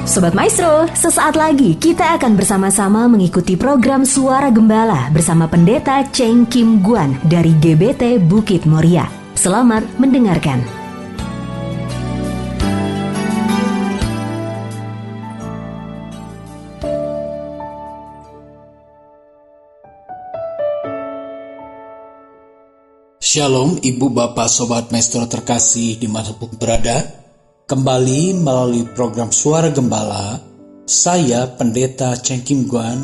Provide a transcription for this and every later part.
Sobat Maestro, sesaat lagi kita akan bersama-sama mengikuti program Suara Gembala bersama Pendeta Cheng Kim Guan dari GBT Bukit Moria. Selamat mendengarkan. Shalom Ibu Bapak Sobat Maestro terkasih dimanapun berada. Kembali melalui program Suara Gembala, saya Pendeta Cheng Kim Guan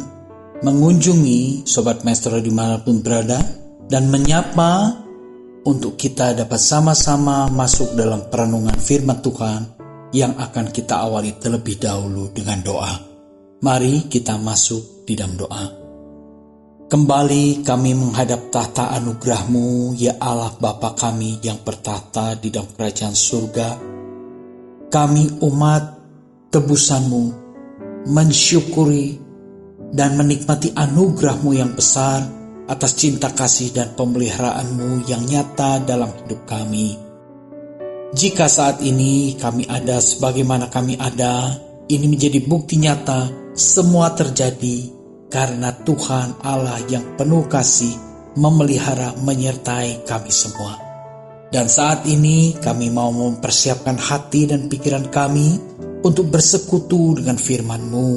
mengunjungi Sobat Maestro dimanapun berada dan menyapa untuk kita dapat sama-sama masuk dalam perenungan firman Tuhan yang akan kita awali terlebih dahulu dengan doa. Mari kita masuk di dalam doa. Kembali kami menghadap tahta anugerah-Mu, ya Allah Bapa kami yang bertahta di dalam kerajaan surga. Kami umat tebusan-Mu mensyukuri dan menikmati anugerah-Mu yang besar atas cinta kasih dan pemeliharaan-Mu yang nyata dalam hidup kami. Jika saat ini kami ada sebagaimana kami ada, ini menjadi bukti nyata semua terjadi karena Tuhan Allah yang penuh kasih memelihara menyertai kami semua. Dan saat ini kami mau mempersiapkan hati dan pikiran kami untuk bersekutu dengan firman-Mu.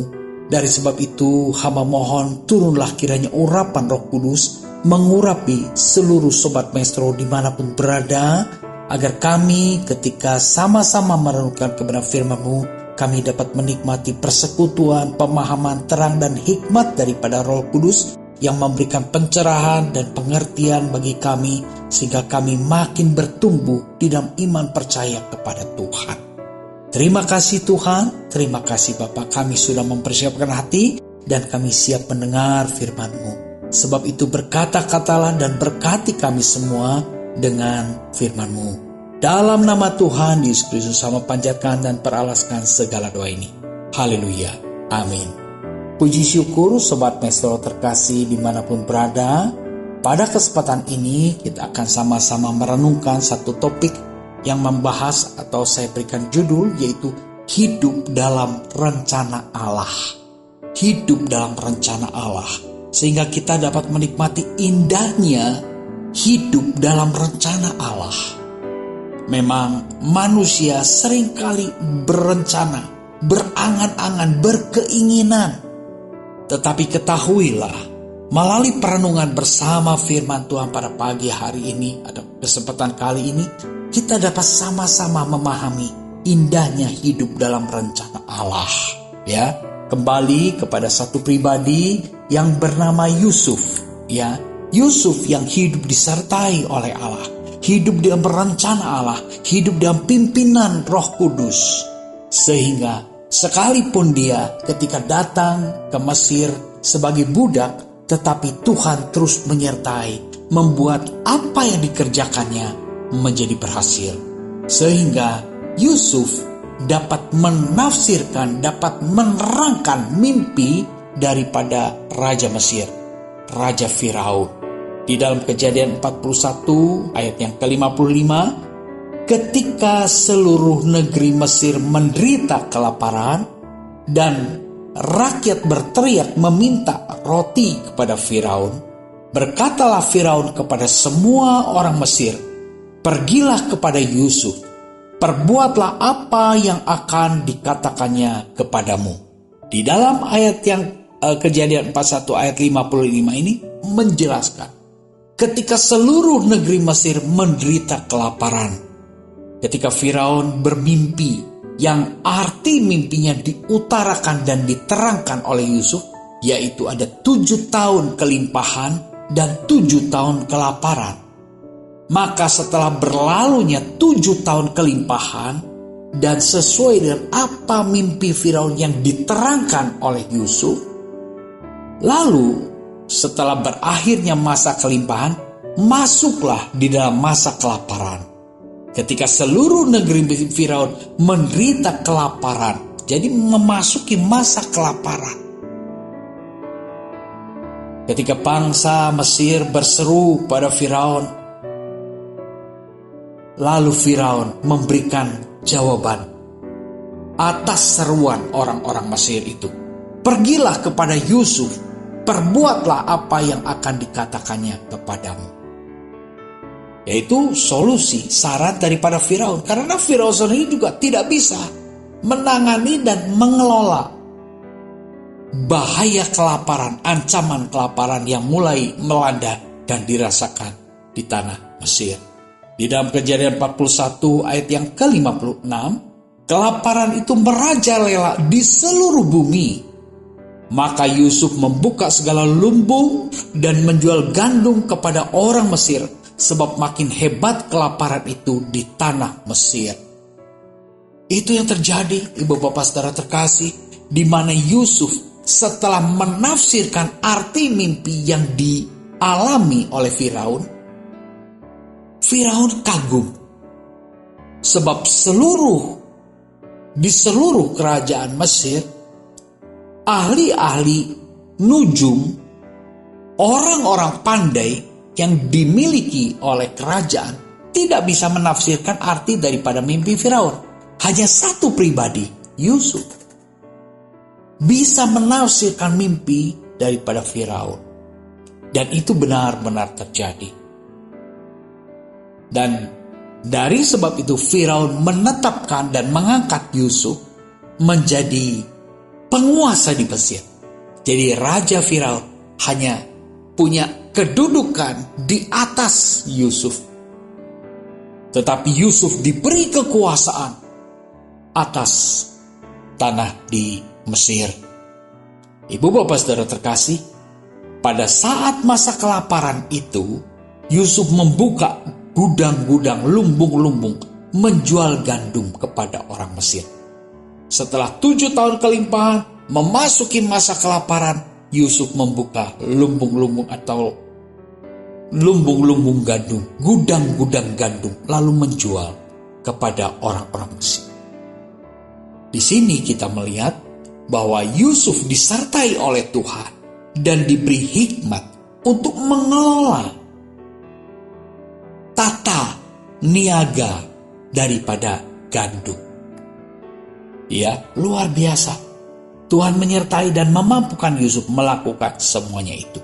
Dari sebab itu hamba mohon turunlah kiranya urapan Roh Kudus mengurapi seluruh Sobat Maestro dimanapun berada, agar kami ketika sama-sama merenungkan kebenaran firman-Mu, kami dapat menikmati persekutuan, pemahaman, terang dan hikmat daripada Roh Kudus yang memberikan pencerahan dan pengertian bagi kami, sehingga kami makin bertumbuh di dalam iman percaya kepada Tuhan. Terima kasih Tuhan, terima kasih Bapa, kami sudah mempersiapkan hati dan kami siap mendengar firman-Mu. Sebab itu berkata-katalah dan berkati kami semua dengan firman-Mu. Dalam nama Tuhan Yesus Kristus sama panjatkan dan peralaskan segala doa ini. Haleluya, amin. Puji syukur Sobat Maestro terkasih dimanapun berada. Pada kesempatan ini kita akan sama-sama merenungkan satu topik yang membahas atau saya berikan judul, yaitu hidup dalam rencana Allah. Hidup dalam rencana Allah, sehingga kita dapat menikmati indahnya hidup dalam rencana Allah. Memang manusia seringkali berencana, berangan-angan, berkeinginan. Tetapi ketahuilah, melalui perenungan bersama firman Tuhan pada pagi hari ini, ada kesempatan kali ini, kita dapat sama-sama memahami indahnya hidup dalam rencana Allah. Ya, kembali kepada satu pribadi yang bernama Yusuf. Ya, Yusuf yang hidup disertai oleh Allah, hidup dalam rencana Allah, hidup dalam pimpinan Roh Kudus, sehingga sekalipun dia ketika datang ke Mesir sebagai budak, tetapi Tuhan terus menyertai, membuat apa yang dikerjakannya menjadi berhasil. Sehingga Yusuf dapat menafsirkan, dapat menerangkan mimpi daripada Raja Mesir, Raja Firaun. Di dalam Kejadian 41 ayat yang ke-55, ketika seluruh negeri Mesir menderita kelaparan dan rakyat berteriak meminta roti kepada Firaun, berkatalah Firaun kepada semua orang Mesir, "Pergilah kepada Yusuf, perbuatlah apa yang akan dikatakannya kepadamu." Di dalam ayat yang Kejadian 41 ayat 55 ini menjelaskan, ketika seluruh negeri Mesir menderita kelaparan, ketika Firaun bermimpi yang arti mimpinya diutarakan dan diterangkan oleh Yusuf, yaitu ada 7 tahun kelimpahan dan 7 tahun kelaparan. Maka setelah berlalunya 7 tahun kelimpahan dan sesuai dengan apa mimpi Firaun yang diterangkan oleh Yusuf, lalu setelah berakhirnya masa kelimpahan, masuklah di dalam masa kelaparan. Ketika seluruh negeri Firaun menderita kelaparan, jadi memasuki masa kelaparan. Ketika bangsa Mesir berseru pada Firaun, lalu Firaun memberikan jawaban. atas seruan orang-orang Mesir itu. Pergilah kepada Yusuf, perbuatlah apa yang akan dikatakannya kepadamu. Yaitu solusi, saran daripada Firaun. Karena Firaun sendiri juga tidak bisa menangani dan mengelola bahaya kelaparan, ancaman kelaparan yang mulai melanda dan dirasakan di tanah Mesir. Di dalam Kejadian 41 ayat yang ke-56, kelaparan itu merajalela di seluruh bumi. Maka Yusuf membuka segala lumbung dan menjual gandum kepada orang Mesir, sebab makin hebat kelaparan itu di tanah Mesir. Itu yang terjadi, ibu bapak saudara terkasih, di mana Yusuf setelah menafsirkan arti mimpi yang dialami oleh Firaun, Firaun kagum. Sebab di seluruh kerajaan Mesir, ahli-ahli nujum, orang-orang pandai yang dimiliki oleh kerajaan tidak bisa menafsirkan arti daripada mimpi Firaun. Hanya satu pribadi, Yusuf, bisa menafsirkan mimpi daripada Firaun. Dan itu benar-benar terjadi. Dan dari sebab itu Firaun menetapkan dan mengangkat Yusuf menjadi penguasa di Mesir. Jadi Raja Firaun hanya punya kedudukan di atas Yusuf. Tetapi Yusuf diberi kekuasaan atas tanah di Mesir. Ibu bapak saudara terkasih, pada saat masa kelaparan itu, Yusuf membuka gudang-gudang, lumbung-lumbung, menjual gandum kepada orang Mesir. Setelah 7 tahun kelimpahan, memasuki masa kelaparan, Yusuf membuka lumbung-lumbung atau lumbung-lumbung gandum, gudang-gudang gandum, lalu menjual kepada orang-orang Mesir. Di sini kita melihat bahwa Yusuf disertai oleh Tuhan dan diberi hikmat untuk mengelola tata niaga daripada gandum. Ya, luar biasa. Tuhan menyertai dan memampukan Yusuf melakukan semuanya itu.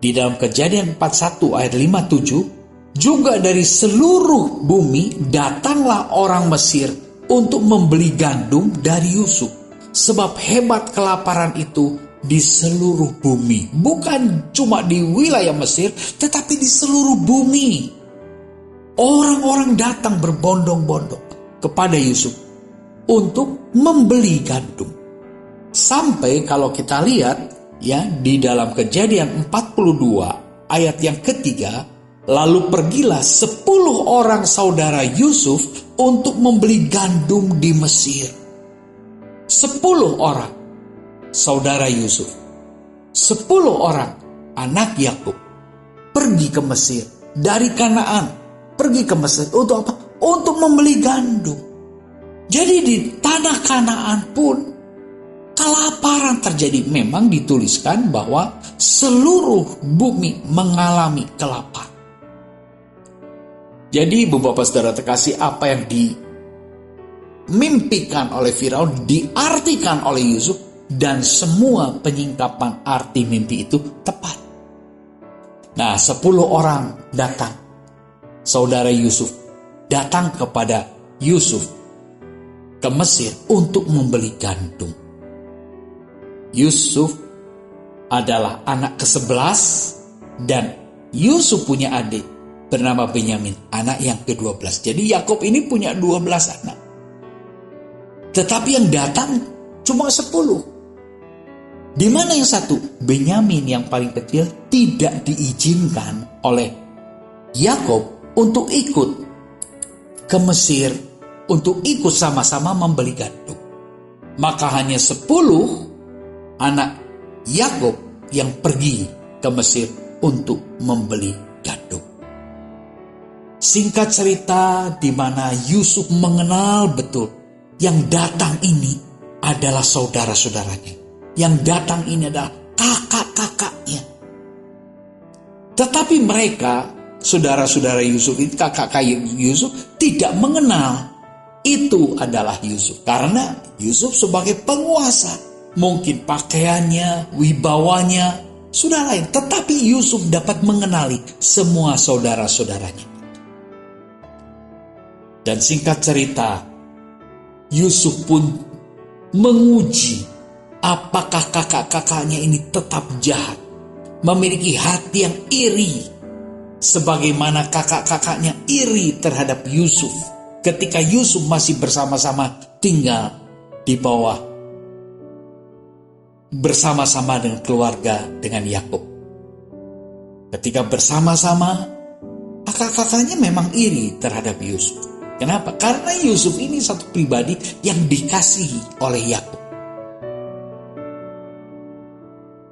Di dalam Kejadian 41 ayat 57, juga dari seluruh bumi datanglah orang Mesir untuk membeli gandum dari Yusuf. Sebab hebat kelaparan itu di seluruh bumi. Bukan cuma di wilayah Mesir, tetapi di seluruh bumi. Orang-orang datang berbondong-bondong kepada Yusuf untuk membeli gandum. Sampai kalau kita lihat ya di dalam Kejadian 42 ayat yang ketiga, lalu pergilah 10 orang saudara Yusuf untuk membeli gandum di Mesir. 10 orang saudara Yusuf, 10 orang anak Yakub pergi ke Mesir dari Kanaan, pergi ke Mesir untuk apa? Untuk membeli gandum. Jadi di tanah Kanaan pun kelaparan terjadi. Memang dituliskan bahwa seluruh bumi mengalami kelaparan. Jadi ibu bapak saudara terkasih, apa yang dimimpikan oleh Firaun diartikan oleh Yusuf, dan semua penyingkapan arti mimpi itu tepat. Nah, 10 orang datang, saudara Yusuf datang kepada Yusuf ke Mesir untuk membeli gandum. Yusuf adalah anak ke-11 dan Yusuf punya adik bernama Benyamin, anak yang ke-12. Jadi Yakub ini punya 12 anak. Tetapi yang datang cuma 10. Di mana yang satu? Benyamin yang paling kecil tidak diizinkan oleh Yakub untuk ikut ke Mesir, untuk ikut sama-sama membeli gandum. Maka hanya 10 anak Yakub yang pergi ke Mesir untuk membeli gandum. Singkat cerita, di mana Yusuf mengenal betul yang datang ini adalah saudara-saudaranya. Yang datang ini adalah kakak-kakaknya. Tetapi mereka, saudara-saudara Yusuf ini, kakak-kakak Yusuf, tidak mengenal itu adalah Yusuf. Karena Yusuf sebagai penguasa, mungkin pakaiannya, wibawanya sudah lain. Tetapi Yusuf dapat mengenali semua saudara-saudaranya. Dan singkat cerita, Yusuf pun menguji apakah kakak-kakaknya ini tetap jahat, memiliki hati yang iri, sebagaimana kakak-kakaknya iri terhadap Yusuf ketika Yusuf masih bersama-sama tinggal di bawah, bersama-sama dengan keluarga, dengan Yakub. Ketika bersama-sama, kakak-kakaknya memang iri terhadap Yusuf. Kenapa? Karena Yusuf ini satu pribadi yang dikasihi oleh Yakub.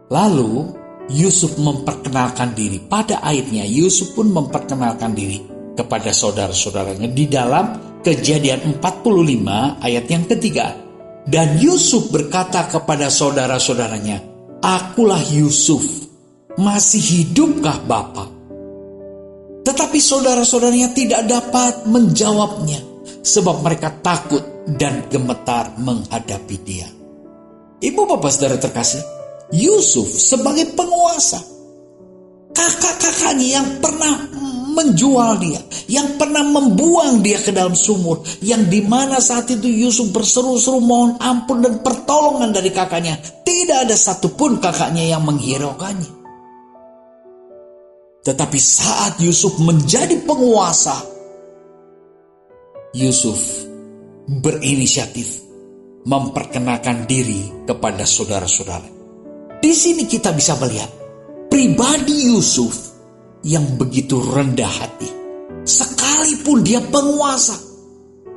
Lalu Yusuf memperkenalkan diri. Pada akhirnya Yusuf pun memperkenalkan diri kepada saudara-saudaranya di dalam Kejadian 45 ayat yang ketiga. Dan Yusuf berkata kepada saudara-saudaranya, "Akulah Yusuf, masih hidupkah Bapa?" Tetapi saudara-saudaranya tidak dapat menjawabnya, sebab mereka takut dan gemetar menghadapi dia. Ibu bapak saudara terkasih, Yusuf sebagai penguasa, kakak-kakaknya yang pernah menjual dia, yang pernah membuang dia ke dalam sumur, yang dimana saat itu Yusuf berseru-seru mohon ampun dan pertolongan dari kakaknya, tidak ada satupun kakaknya yang menghiraukannya. Tetapi saat Yusuf menjadi penguasa, Yusuf berinisiatif memperkenalkan diri kepada saudara-saudara. Di sini kita bisa melihat pribadi Yusuf yang begitu rendah hati. Sekalipun dia penguasa,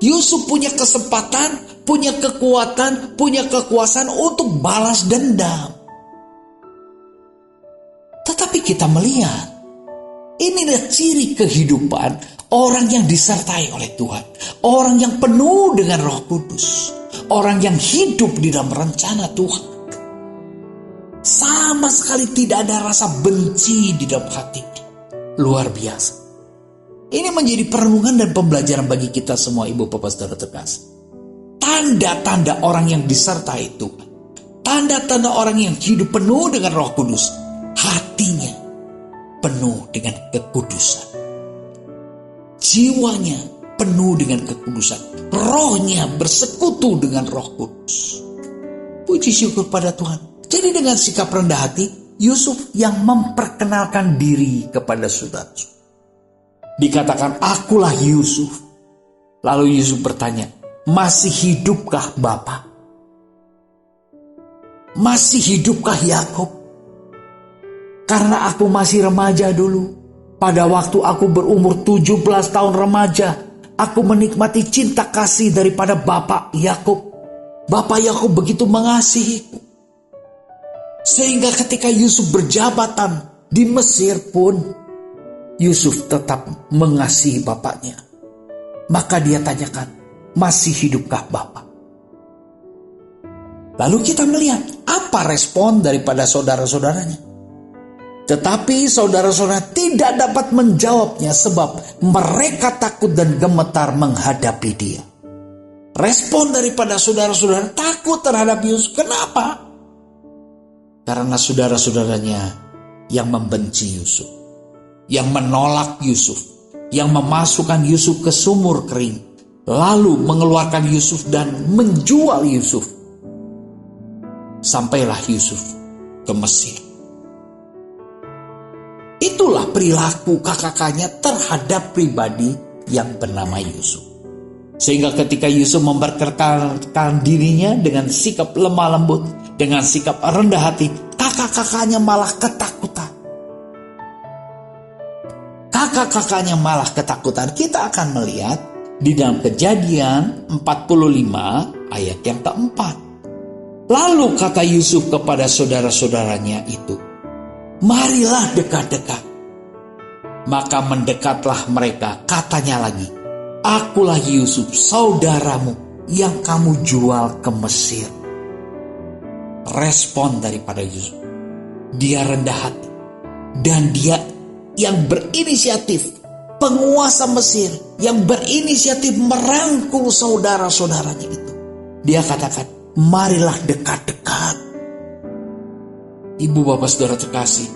Yusuf punya kesempatan, punya kekuatan, punya kekuasaan untuk balas dendam. Tetapi kita melihat, inilah ciri kehidupan orang yang disertai oleh Tuhan. Orang yang penuh dengan Roh Kudus. Orang yang hidup di dalam rencana Tuhan. Sama sekali tidak ada rasa benci di dalam hatinya. Luar biasa. Ini menjadi perenungan dan pembelajaran bagi kita semua ibu bapak saudara terkasih. Tanda-tanda orang yang disertai Tuhan. Tanda-tanda orang yang hidup penuh dengan Roh Kudus. Hatinya penuh dengan kekudusan. Jiwanya penuh dengan kekudusan. Rohnya bersekutu dengan Roh Kudus. Puji syukur pada Tuhan. Jadi dengan sikap rendah hati, Yusuf yang memperkenalkan diri kepada saudara. Dikatakan, "Akulah Yusuf." Lalu Yusuf bertanya, "Masih hidupkah Bapa? Masih hidupkah Yakub? Karena aku masih remaja dulu. Pada waktu aku berumur 17 tahun remaja, aku menikmati cinta kasih daripada Bapak Yakub. Bapak Yakub begitu mengasihiku. Sehingga ketika Yusuf berjabatan di Mesir pun, Yusuf tetap mengasihi bapaknya. Maka dia tanyakan, masih hidupkah Bapak?" Lalu kita melihat apa respon daripada saudara-saudaranya. Tetapi saudara-saudara tidak dapat menjawabnya sebab mereka takut dan gemetar menghadapi dia. Respon daripada saudara-saudara takut terhadap Yusuf. Kenapa? Karena saudara-saudaranya yang membenci Yusuf, yang menolak Yusuf, yang memasukkan Yusuf ke sumur kering, lalu mengeluarkan Yusuf dan menjual Yusuf. Sampailah Yusuf ke Mesir. Itulah perilaku kakak-kakaknya terhadap pribadi yang bernama Yusuf. Sehingga ketika Yusuf memperkenalkan dirinya dengan sikap lemah lembut, dengan sikap rendah hati, kakak-kakaknya malah ketakutan. Kakak-kakaknya malah ketakutan. Kita akan melihat di dalam Kejadian 45 ayat yang keempat. Lalu kata Yusuf kepada saudara-saudaranya itu, "Marilah dekat-dekat." Maka mendekatlah mereka, katanya lagi, "Akulah Yusuf, saudaramu yang kamu jual ke Mesir." Respon daripada Yusuf, dia rendah hati dan dia yang berinisiatif penguasa Mesir yang berinisiatif merangkul saudara-saudaranya itu. Dia katakan, marilah dekat-dekat. Ibu bapak saudara terkasih,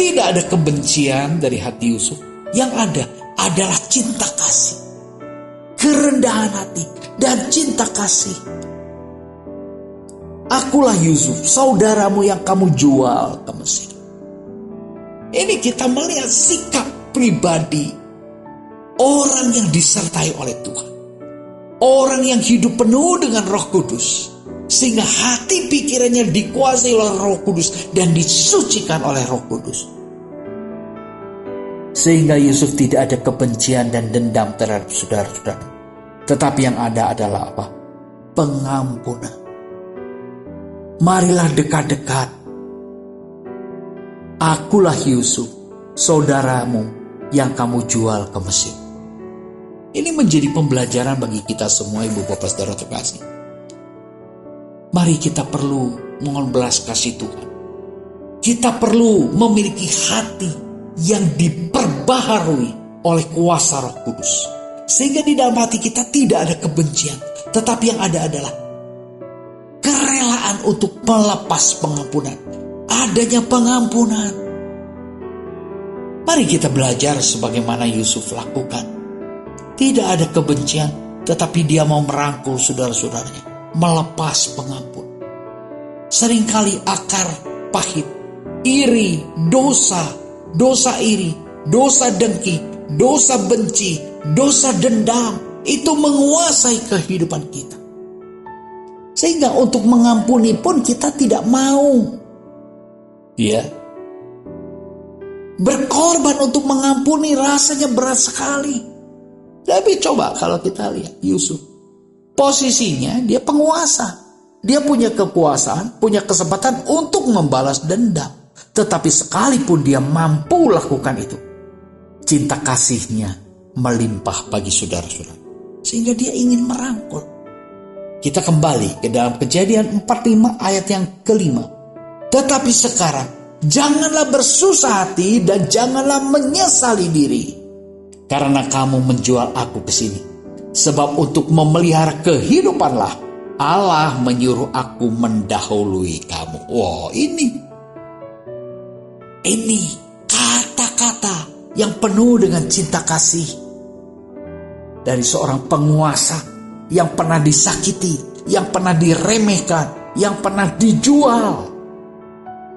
tidak ada kebencian dari hati Yusuf. Yang ada adalah cinta kasih, kerendahan hati, dan cinta kasih. Akulah Yusuf, saudaramu yang kamu jual ke Mesir. Ini kita melihat sikap pribadi orang yang disertai oleh Tuhan. Orang yang hidup penuh dengan Roh Kudus. Sehingga hati pikirannya dikuasai oleh Roh Kudus dan disucikan oleh Roh Kudus. Sehingga Yusuf tidak ada kebencian dan dendam terhadap saudara-saudara. Tetapi yang ada adalah apa? Pengampunan. Marilah dekat-dekat. Akulah Yusuf, saudaramu yang kamu jual ke Mesir. Ini menjadi pembelajaran bagi kita semua, ibu bapak saudara terkasih. Mari kita perlu mohon belas kasih Tuhan. Kita perlu memiliki hati yang diperbaharui oleh kuasa Roh Kudus. Sehingga di dalam hati kita tidak ada kebencian. Tetapi yang ada adalah kerelaan untuk melepas pengampunan. Adanya pengampunan. Mari kita belajar sebagaimana Yusuf lakukan. Tidak ada kebencian, tetapi dia mau merangkul saudara-saudaranya, melepas pengampun. Seringkali akar pahit, iri, dosa iri, dosa dengki, dosa benci, dosa dendam, itu menguasai kehidupan kita. Sehingga untuk mengampuni pun kita tidak mau. Ya. Berkorban untuk mengampuni rasanya berat sekali. Tapi coba kalau kita lihat Yusuf. Posisinya dia penguasa. Dia punya kekuasaan, punya kesempatan untuk membalas dendam. Tetapi sekalipun dia mampu lakukan itu, cinta kasihnya melimpah bagi saudara-saudara. Sehingga dia ingin merangkul. Kita kembali ke dalam Kejadian 45 ayat yang kelima. Tetapi sekarang, janganlah bersusah hati dan janganlah menyesali diri. Karena kamu menjual aku ke sini. Sebab untuk memelihara kehidupanlah Allah menyuruh aku mendahului kamu. Wow, ini kata-kata yang penuh dengan cinta kasih. Dari seorang penguasa yang pernah disakiti, yang pernah diremehkan, yang pernah dijual.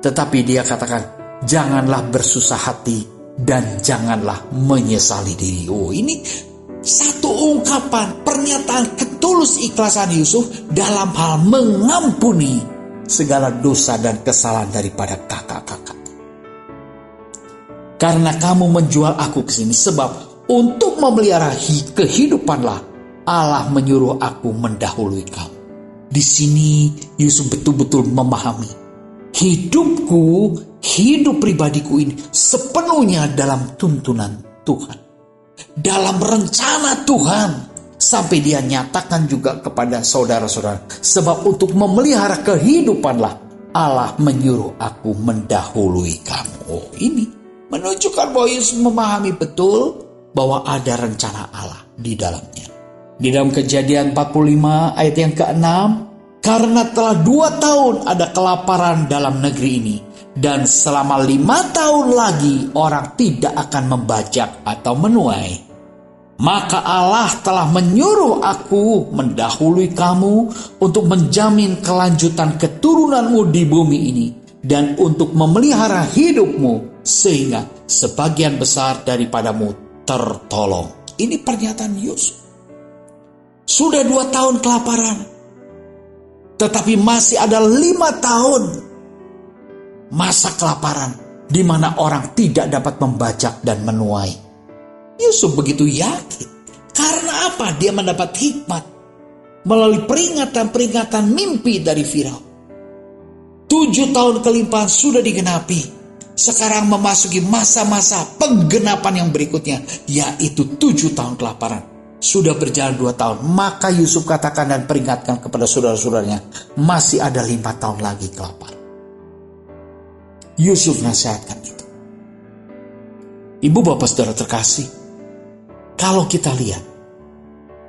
Tetapi dia katakan, janganlah bersusah hati dan janganlah menyesali diri. Oh, ini satu ungkapan pernyataan ketulus ikhlasan Yusuf dalam hal mengampuni segala dosa dan kesalahan daripada kakak-kakak. Karena kamu menjual aku ke sini, sebab untuk memelihara kehidupanlah Allah menyuruh aku mendahului kamu. Di sini Yusuf betul-betul memahami hidupku, hidup pribadiku ini sepenuhnya dalam tuntunan Tuhan. Dalam rencana Tuhan. Sampai dia nyatakan juga kepada saudara-saudara. Sebab untuk memelihara kehidupanlah Allah menyuruh aku mendahului kamu. Oh, ini menunjukkan bahwa Yesus memahami betul bahwa ada rencana Allah di dalamnya. Di dalam Kejadian 45 ayat yang ke-6. Karena telah 2 tahun ada kelaparan dalam negeri ini. Dan selama 5 tahun lagi orang tidak akan membajak atau menuai. Maka Allah telah menyuruh aku mendahului kamu untuk menjamin kelanjutan keturunanmu di bumi ini. Dan untuk memelihara hidupmu sehingga sebagian besar daripadamu tertolong. Ini pernyataan Yusuf. Sudah 2 tahun kelaparan. Tetapi masih ada 5 tahun masa kelaparan di mana orang tidak dapat membajak dan menuai. Yusuf begitu yakin. Karena apa? Dia mendapat hikmat melalui peringatan-peringatan mimpi dari Firaun. 7 tahun kelimpahan sudah digenapi. Sekarang memasuki masa-masa penggenapan yang berikutnya, yaitu 7 tahun kelaparan. Sudah berjalan 2 tahun, maka Yusuf katakan dan peringatkan kepada saudara-saudaranya, masih ada 5 tahun lagi kelaparan. Yusuf nasihatkan itu. Ibu bapak saudara terkasih, kalau kita lihat,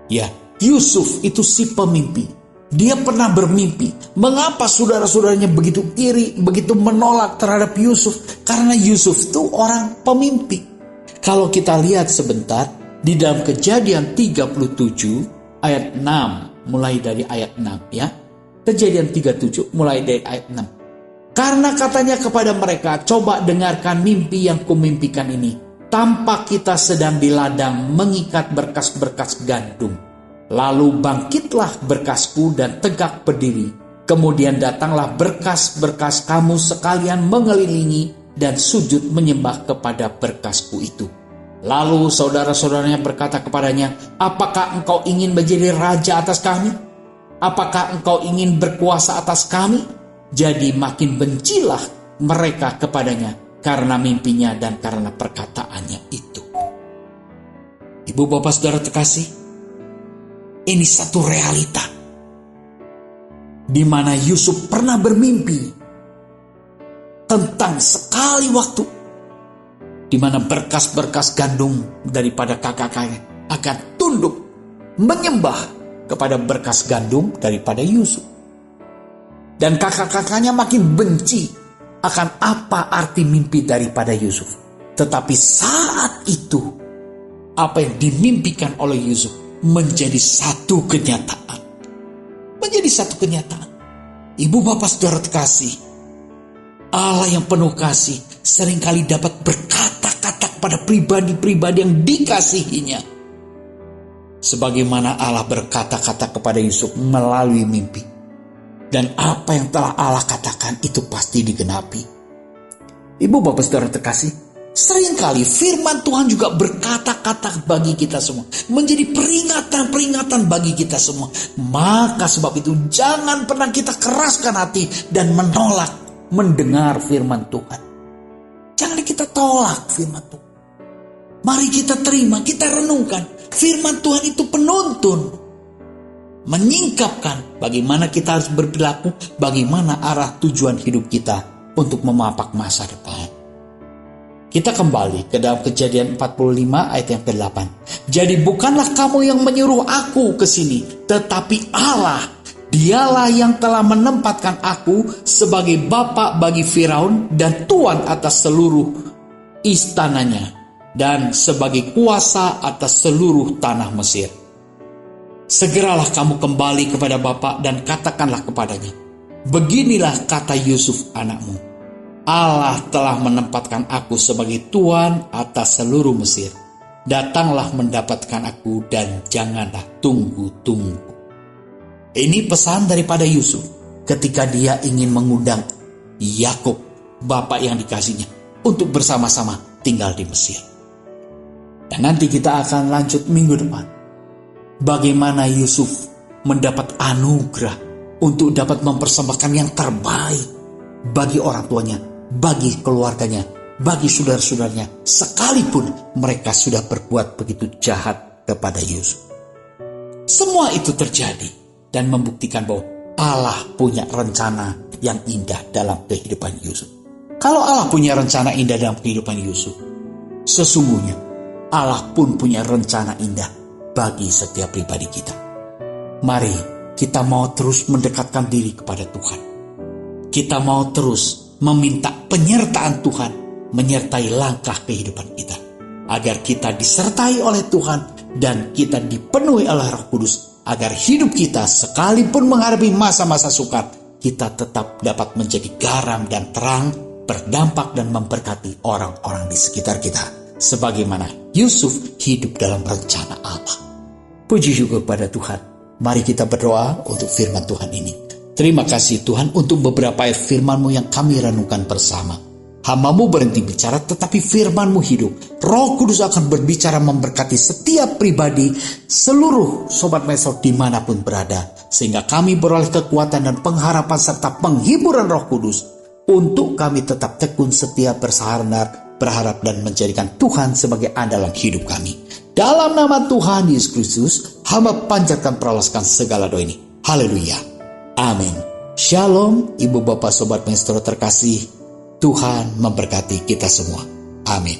ya, Yusuf itu si pemimpi. Dia pernah bermimpi. Mengapa saudara-saudaranya begitu iri, begitu menolak terhadap Yusuf? Karena Yusuf itu orang pemimpi. Kalau kita lihat sebentar, di dalam Kejadian 37 ayat 6, mulai dari ayat 6 ya. Kejadian 37 mulai dari ayat 6. Karena katanya kepada mereka, coba dengarkan mimpi yang kumimpikan ini. Tampak kita sedang di ladang mengikat berkas-berkas gandum. Lalu bangkitlah berkasku dan tegak berdiri. Kemudian datanglah berkas-berkas kamu sekalian mengelilingi dan sujud menyembah kepada berkasku itu. Lalu saudara-saudaranya berkata kepadanya, apakah engkau ingin menjadi raja atas kami? Apakah engkau ingin berkuasa atas kami? Jadi makin bencilah mereka kepadanya karena mimpinya dan karena perkataannya itu. Ibu bapak saudara terkasih, ini satu realita di mana Yusuf pernah bermimpi tentang sekali waktu di mana berkas-berkas gandum daripada kakak-kakaknya akan tunduk menyembah kepada berkas gandum daripada Yusuf. Dan kakak-kakaknya makin benci akan apa arti mimpi daripada Yusuf. Tetapi saat itu, apa yang dimimpikan oleh Yusuf menjadi satu kenyataan. Menjadi satu kenyataan. Ibu bapak saudara terkasih, Allah yang penuh kasih seringkali dapat berkata-kata kepada pribadi-pribadi yang dikasihinya. Sebagaimana Allah berkata-kata kepada Yusuf melalui mimpi. Dan apa yang telah Allah katakan itu pasti digenapi. Ibu bapak saudara terkasih, seringkali firman Tuhan juga berkata-kata bagi kita semua. Menjadi peringatan-peringatan bagi kita semua. Maka sebab itu jangan pernah kita keraskan hati dan menolak mendengar firman Tuhan. Jangan kita tolak firman Tuhan. Mari kita terima, kita renungkan. Firman Tuhan itu penuntun. Menyingkapkan bagaimana kita harus berperilaku, bagaimana arah tujuan hidup kita untuk memapak masa depan. Kita kembali ke dalam Kejadian 45 ayat yang ke-8. Jadi bukanlah kamu yang menyuruh aku ke sini, tetapi Allah, dialah yang telah menempatkan aku sebagai bapa bagi Firaun dan tuan atas seluruh istananya dan sebagai kuasa atas seluruh tanah Mesir. Segeralah kamu kembali kepada Bapa dan katakanlah kepadanya, beginilah kata Yusuf anakmu, Allah telah menempatkan aku sebagai tuan atas seluruh Mesir. Datanglah mendapatkan aku dan janganlah tunggu-tunggu. Ini pesan daripada Yusuf ketika dia ingin mengundang Yakub, bapak yang dikasihnya, untuk bersama-sama tinggal di Mesir. Dan nanti kita akan lanjut minggu depan. Bagaimana Yusuf mendapat anugerah untuk dapat mempersembahkan yang terbaik bagi orang tuanya, bagi keluarganya, bagi saudara-saudaranya, sekalipun mereka sudah berbuat begitu jahat kepada Yusuf. Semua itu terjadi dan membuktikan bahwa Allah punya rencana yang indah dalam kehidupan Yusuf. Kalau Allah punya rencana indah dalam kehidupan Yusuf, sesungguhnya Allah pun punya rencana indah bagi setiap pribadi kita. Mari kita mau terus mendekatkan diri kepada Tuhan. Kita mau terus meminta penyertaan Tuhan menyertai langkah kehidupan kita, agar kita disertai oleh Tuhan dan kita dipenuhi oleh Roh Kudus, agar hidup kita sekalipun menghadapi masa-masa sukar, kita tetap dapat menjadi garam dan terang, berdampak dan memberkati orang-orang di sekitar kita, sebagaimana Yusuf hidup dalam rencana Allah. Puji syukur pada Tuhan. Mari kita berdoa untuk firman Tuhan ini. Terima kasih Tuhan untuk beberapa ayat firman-Mu yang kami renungkan bersama. Hamba-Mu berhenti bicara, tetapi firman-Mu hidup. Roh Kudus akan berbicara memberkati setiap pribadi, seluruh Sobat Mesot dimanapun berada. Sehingga kami beroleh kekuatan dan pengharapan serta penghiburan Roh Kudus. Untuk kami tetap tekun setia bersahar, berharap dan menjadikan Tuhan sebagai andalan hidup kami. Dalam nama Tuhan Yesus Kristus, hamba panjatkan perolehkan segala doa ini. Haleluya. Amin. Shalom, Ibu Bapak Sobat Maestro terkasih. Tuhan memberkati kita semua. Amin.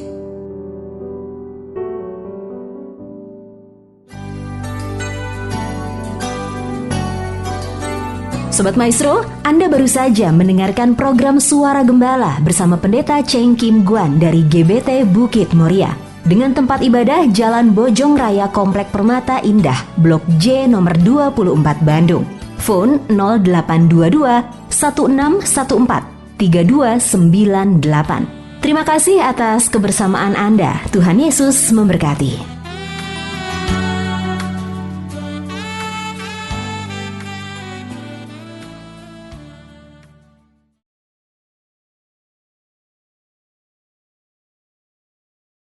Sobat Maestro, Anda baru saja mendengarkan program Suara Gembala bersama Pendeta Cheng Kim Guan dari GBT Bukit Moria. Dengan tempat ibadah Jalan Bojong Raya Komplek Permata Indah, Blok J nomor 24 Bandung. Phone 0822 1614 3298. Terima kasih atas kebersamaan Anda. Tuhan Yesus memberkati.